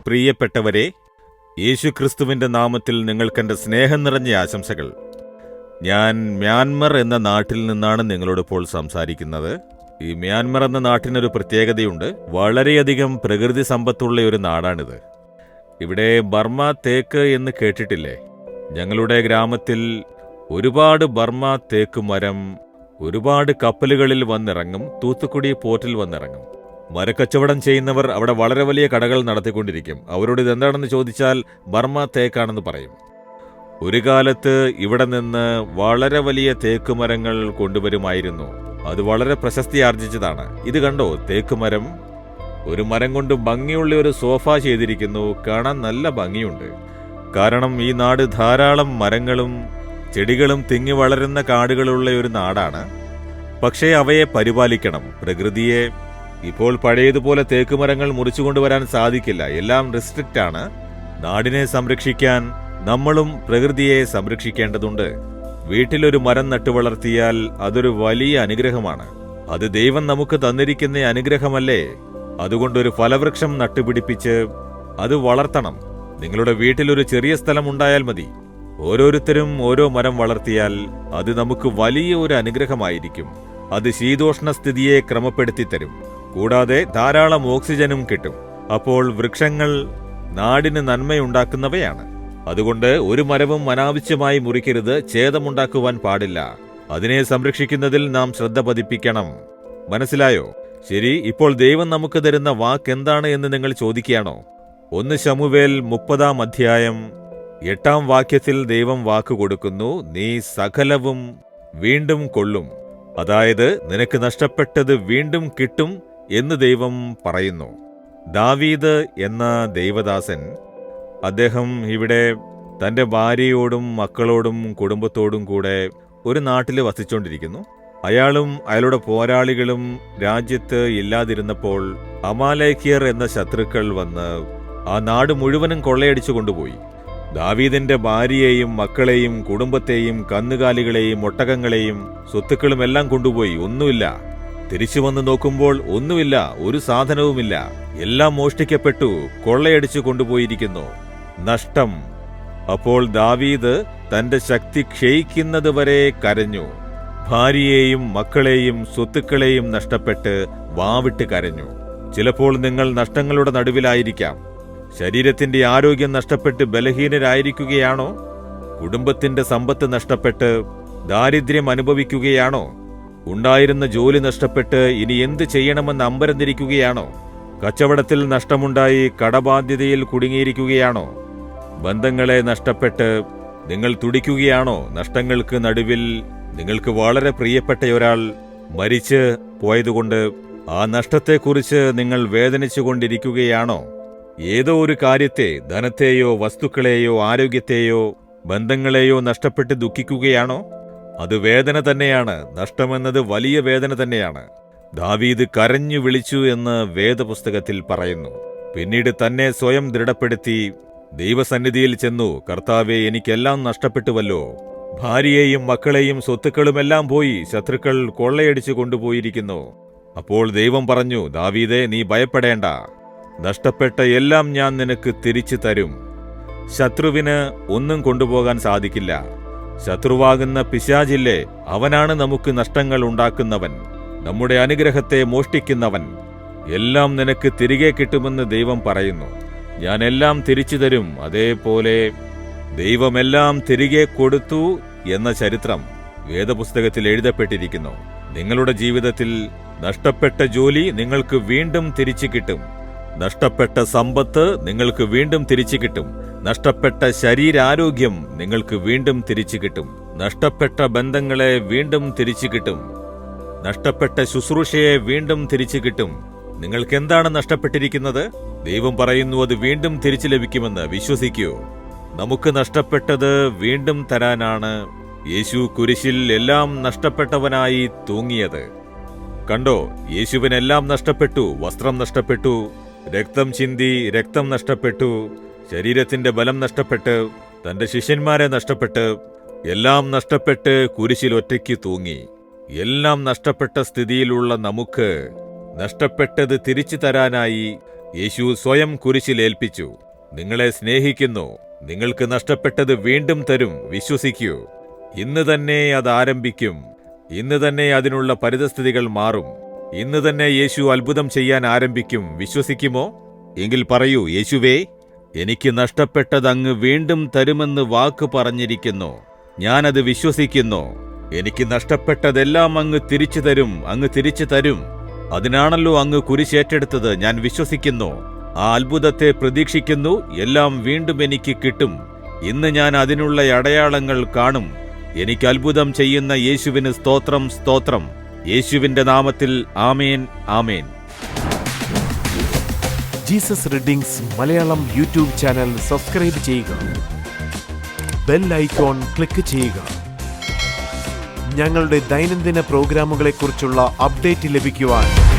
പ്രിയപ്പെട്ടവരെ, യേശുക്രിസ്തുവിന്റെ നാമത്തിൽ നിങ്ങൾക്കെന്റെ സ്നേഹം നിറഞ്ഞ ആശംസകൾ. ഞാൻ മ്യാൻമർ എന്ന നാട്ടിൽ നിന്നാണ് നിങ്ങളോടിപ്പോൾ സംസാരിക്കുന്നത്. ഈ മ്യാൻമർ എന്ന നാട്ടിനൊരു പ്രത്യേകതയുണ്ട്. വളരെയധികം പ്രകൃതി സമ്പത്തുള്ള ഒരു നാടാണിത്. ഇവിടെ ബർമ തേക്ക് എന്ന് കേട്ടിട്ടില്ലേ? ഞങ്ങളുടെ ഗ്രാമത്തിൽ ഒരുപാട് ബർമ തേക്ക് മരം ഒരുപാട് കപ്പലുകളിൽ വന്നിറങ്ങും. തൂത്തുക്കുടി പോർട്ടിൽ വന്നിറങ്ങും. മരക്കച്ചവടം ചെയ്യുന്നവർ അവിടെ വളരെ വലിയ കടകൾ നടത്തിക്കൊണ്ടിരിക്കും. അവരോട് ഇതെന്താണെന്ന് ചോദിച്ചാൽ ബർമ തേക്കാണെന്ന് പറയും. ഒരു കാലത്ത് ഇവിടെ നിന്ന് വളരെ വലിയ തേക്കുമരങ്ങൾ കൊണ്ടുവരുമായിരുന്നു. അത് വളരെ പ്രശസ്തി ആർജിച്ചതാണ്. ഇത് കണ്ടോ, തേക്കുമരം. ഒരു മരം കൊണ്ട് ഭംഗിയുള്ള ഒരു സോഫ ചെയ്തിരിക്കുന്നു. കാണാൻ നല്ല ഭംഗിയുണ്ട്. കാരണം ഈ നാട് ധാരാളം മരങ്ങളും ചെടികളും തിങ്ങി വളരുന്ന കാടുകളുള്ള ഒരു നാടാണ്. പക്ഷേ അവയെ പരിപാലിക്കണം. പ്രകൃതിയെ ഇപ്പോൾ പഴയതുപോലെ തേക്കുമരങ്ങൾ മുറിച്ചു കൊണ്ടുവരാൻ സാധിക്കില്ല. എല്ലാം റെസ്ട്രിക്റ്റ് ആണ്. നാടിനെ സംരക്ഷിക്കാൻ നമ്മളും പ്രകൃതിയെ സംരക്ഷിക്കേണ്ടതുണ്ട്. വീട്ടിലൊരു മരം നട്ടുവളർത്തിയാൽ അതൊരു വലിയ അനുഗ്രഹമാണ്. അത് ദൈവം നമുക്ക് തന്നിരിക്കുന്ന അനുഗ്രഹമല്ലേ? അതുകൊണ്ടൊരു ഫലവൃക്ഷം നട്ടുപിടിപ്പിച്ച് അത് വളർത്തണം. നിങ്ങളുടെ വീട്ടിലൊരു ചെറിയ സ്ഥലം ഉണ്ടായാൽ മതി. ഓരോരുത്തരും ഓരോ മരം വളർത്തിയാൽ അത് നമുക്ക് വലിയ ഒരു അനുഗ്രഹമായിരിക്കും. അത് ശീതോഷ്ണ സ്ഥിതിയെ ക്രമപ്പെടുത്തി തരും. കൂടാതെ ധാരാളം ഓക്സിജനും കിട്ടും. അപ്പോൾ വൃക്ഷങ്ങൾ നാടിന് നന്മയുണ്ടാക്കുന്നവയാണ്. അതുകൊണ്ട് ഒരു മരവും അനാവശ്യമായി മുറിക്കരുത്. ഛേദമുണ്ടാക്കുവാൻ പാടില്ല. അതിനെ സംരക്ഷിക്കുന്നതിൽ നാം ശ്രദ്ധ പതിപ്പിക്കണം. മനസ്സിലായോ? ശരി, ഇപ്പോൾ ദൈവം നമുക്ക് തരുന്ന വാക്ക് എന്താണ് എന്ന് നിങ്ങൾ ചോദിക്കുകയാണോ? 1 ശമൂവേൽ 30-ാം അധ്യായം 8-ാം വാക്യത്തിൽ ദൈവം വാക്ക് കൊടുക്കുന്നു. നീ സകലവും വീണ്ടും കൊള്ളും. അതായത് നിനക്ക് നഷ്ടപ്പെട്ടത് വീണ്ടും കിട്ടും എന്ന് ദൈവം പറയുന്നു. ദാവീദ് എന്ന ദൈവദാസൻ, അദ്ദേഹം ഇവിടെ തന്റെ ഭാര്യയോടും മക്കളോടും കുടുംബത്തോടും കൂടെ ഒരു നാട്ടിൽ വസിച്ചുകൊണ്ടിരിക്കുന്നു. അയാളും അയാളുടെ പോരാളികളും രാജ്യത്ത് ഇല്ലാതിരുന്നപ്പോൾ അമാലേക്യർ എന്ന ശത്രുക്കൾ വന്ന് ആ നാട് മുഴുവനും കൊള്ളയടിച്ചു കൊണ്ടുപോയി. ദാവീദിന്റെ ഭാര്യയെയും മക്കളെയും കുടുംബത്തെയും കന്നുകാലികളെയും ഒട്ടകങ്ങളെയും സ്വത്തുക്കളും എല്ലാം കൊണ്ടുപോയി. ഒന്നുമില്ല. തിരിച്ചു വന്ന് നോക്കുമ്പോൾ ഒന്നുമില്ല, ഒരു സാധനവുമില്ല. എല്ലാം മോഷ്ടിക്കപ്പെട്ടു, കൊള്ളയടിച്ചു കൊണ്ടുപോയിരിക്കുന്നു. നഷ്ടം. അപ്പോൾ ദാവീദ് തന്റെ ശക്തി ക്ഷയിക്കുന്നതുവരെ കരഞ്ഞു. ഭാര്യയെയും മക്കളെയും സ്വത്തുക്കളെയും നഷ്ടപ്പെട്ട് വാവിട്ട് കരഞ്ഞു. ചിലപ്പോൾ നിങ്ങൾ നഷ്ടങ്ങളുടെ നടുവിലായിരിക്കാം. ശരീരത്തിന്റെ ആരോഗ്യം നഷ്ടപ്പെട്ട് ബലഹീനരായിരിക്കുകയാണോ? കുടുംബത്തിന്റെ സമ്പത്ത് നഷ്ടപ്പെട്ട് ദാരിദ്ര്യം അനുഭവിക്കുകയാണോ? ഉണ്ടായിരുന്ന ജോലി നഷ്ടപ്പെട്ട് ഇനി എന്ത് ചെയ്യണമെന്ന് അമ്പരന്നിരിക്കുകയാണോ? കച്ചവടത്തിൽ നഷ്ടമുണ്ടായി കടബാധ്യതയിൽ കുടുങ്ങിയിരിക്കുകയാണോ? ബന്ധങ്ങളെ നഷ്ടപ്പെട്ട് നിങ്ങൾ തുടിക്കുകയാണോ? നഷ്ടങ്ങൾക്ക് നടുവിൽ നിങ്ങൾക്ക് വളരെ പ്രിയപ്പെട്ട ഒരാൾ മരിച്ച് പോയതുകൊണ്ട് ആ നഷ്ടത്തെക്കുറിച്ച് നിങ്ങൾ വേദനിച്ചുകൊണ്ടിരിക്കുകയാണോ? ഏതോ ഒരു കാര്യത്തെ, ധനത്തെയോ വസ്തുക്കളെയോ ആരോഗ്യത്തെയോ ബന്ധങ്ങളെയോ നഷ്ടപ്പെട്ട് ദുഃഖിക്കുകയാണോ? അത് വേദന തന്നെയാണ്. നഷ്ടമെന്നത് വലിയ വേദന തന്നെയാണ്. ദാവീദ് കരഞ്ഞു വിളിച്ചു എന്ന് വേദപുസ്തകത്തിൽ പറയുന്നു. പിന്നീട് തന്നെ സ്വയം ദൃഢപ്പെടുത്തി ദൈവസന്നിധിയിൽ ചെന്നു. കർത്താവേ, എനിക്കെല്ലാം നഷ്ടപ്പെട്ടുവല്ലോ. ഭാര്യയെയും മക്കളെയും സ്വത്തുക്കളുമെല്ലാം പോയി. ശത്രുക്കൾ കൊള്ളയടിച്ചു കൊണ്ടുപോയിരിക്കുന്നു. അപ്പോൾ ദൈവം പറഞ്ഞു, ദാവീദേ, നീ ഭയപ്പെടേണ്ട. നഷ്ടപ്പെട്ട എല്ലാം ഞാൻ നിനക്ക് തിരിച്ചു തരും. ശത്രുവിന് ഒന്നും കൊണ്ടുപോകാൻ സാധിക്കില്ല. ശത്രുവാകുന്ന പിശാചില്ലേ, അവനാണ് നമുക്ക് നഷ്ടങ്ങൾ ഉണ്ടാക്കുന്നവൻ, നമ്മുടെ അനുഗ്രഹത്തെ മോഷ്ടിക്കുന്നവൻ. എല്ലാം നിനക്ക് തിരികെ കിട്ടുമെന്ന് ദൈവം പറയുന്നു. ഞാൻ എല്ലാം തിരിച്ചു തരും. അതേപോലെ ദൈവമെല്ലാം തിരികെ കൊടുത്തു എന്ന ചരിത്രം വേദപുസ്തകത്തിൽ എഴുതപ്പെട്ടിരിക്കുന്നു. നിങ്ങളുടെ ജീവിതത്തിൽ നഷ്ടപ്പെട്ട ജോലി നിങ്ങൾക്ക് വീണ്ടും തിരിച്ചു കിട്ടും. നഷ്ടപ്പെട്ട സമ്പത്ത് നിങ്ങൾക്ക് വീണ്ടും തിരിച്ചു കിട്ടും. നഷ്ടപ്പെട്ട ശരീരാരോഗ്യം നിങ്ങൾക്ക് വീണ്ടും തിരിച്ചു കിട്ടും. നഷ്ടപ്പെട്ട ബന്ധങ്ങളെ വീണ്ടും തിരിച്ചു കിട്ടും. നഷ്ടപ്പെട്ട ശുശ്രൂഷയെ വീണ്ടും തിരിച്ചു കിട്ടും. നിങ്ങൾക്ക് എന്താണ് നഷ്ടപ്പെട്ടിരിക്കുന്നത്? ദൈവം പറയുന്നു, അത് വീണ്ടും തിരിച്ചു ലഭിക്കുമെന്ന്. വിശ്വസിക്കൂ. നമുക്ക് നഷ്ടപ്പെട്ടത് വീണ്ടും തരാനാണ് യേശു കുരിശിൽ എല്ലാം നഷ്ടപ്പെട്ടവനായി തൂങ്ങിയത്. കണ്ടോ, യേശുവിനെല്ലാം നഷ്ടപ്പെട്ടു. വസ്ത്രം നഷ്ടപ്പെട്ടു, രക്തം ചിന്തി, രക്തം നഷ്ടപ്പെട്ടു, ശരീരത്തിന്റെ ബലം നഷ്ടപ്പെട്ട്, തന്റെ ശിഷ്യന്മാരെ നഷ്ടപ്പെട്ട്, എല്ലാം നഷ്ടപ്പെട്ട് കുരിശിൽ ഒറ്റയ്ക്ക് തൂങ്ങി. എല്ലാം നഷ്ടപ്പെട്ട സ്ഥിതിയിലുള്ള നമുക്ക് നഷ്ടപ്പെട്ടത് തിരിച്ചു തരാനായി യേശു സ്വയം കുരിശിലേൽപ്പിച്ചു. നിങ്ങളെ സ്നേഹിക്കുന്നു, നിങ്ങൾക്ക് നഷ്ടപ്പെട്ടത് വീണ്ടും തരും, വിശ്വസിക്കൂ. ഇന്ന് തന്നെ അത് ആരംഭിക്കും. ഇന്ന് തന്നെ അതിനുള്ള പരിതസ്ഥിതികൾ മാറും. ഇന്ന് തന്നെ യേശു അത്ഭുതം ചെയ്യാൻ ആരംഭിക്കും. വിശ്വസിക്കുമോ? എങ്കിൽ പറയൂ, യേശുവേ, എനിക്ക് നഷ്ടപ്പെട്ടത് അങ്ങ് വീണ്ടും തരുമെന്ന് വാക്ക് പറഞ്ഞിരിക്കുന്നു. ഞാനത് വിശ്വസിക്കുന്നു. എനിക്ക് നഷ്ടപ്പെട്ടതെല്ലാം അങ്ങ് തിരിച്ചു തരും, അങ്ങ് തിരിച്ചു തരും. അതിനാണല്ലോ അങ്ങ് കുരിശേറ്റെടുത്തത്. ഞാൻ വിശ്വസിക്കുന്നു. ആ അത്ഭുതത്തെ പ്രതീക്ഷിക്കുന്നു. എല്ലാം വീണ്ടും എനിക്ക് കിട്ടും. ഇന്ന് ഞാൻ അതിനുള്ള അടയാളങ്ങൾ കാണും. എനിക്ക് അത്ഭുതം ചെയ്യുന്ന യേശുവിന് സ്തോത്രം, സ്തോത്രം. യേശുവിന്റെ നാമത്തിൽ ആമേൻ, ആമേൻ. Jesus readings Malayalam YouTube channel subscribe ചെയ്യുക. ബെൽ ഐക്കോൺ ക്ലിക്ക് ചെയ്യുക. ഞങ്ങളുടെ ദൈനംദിന പ്രോഗ്രാമുകളെക്കുറിച്ചുള്ള അപ്ഡേറ്റ് ലഭിക്കുവാൻ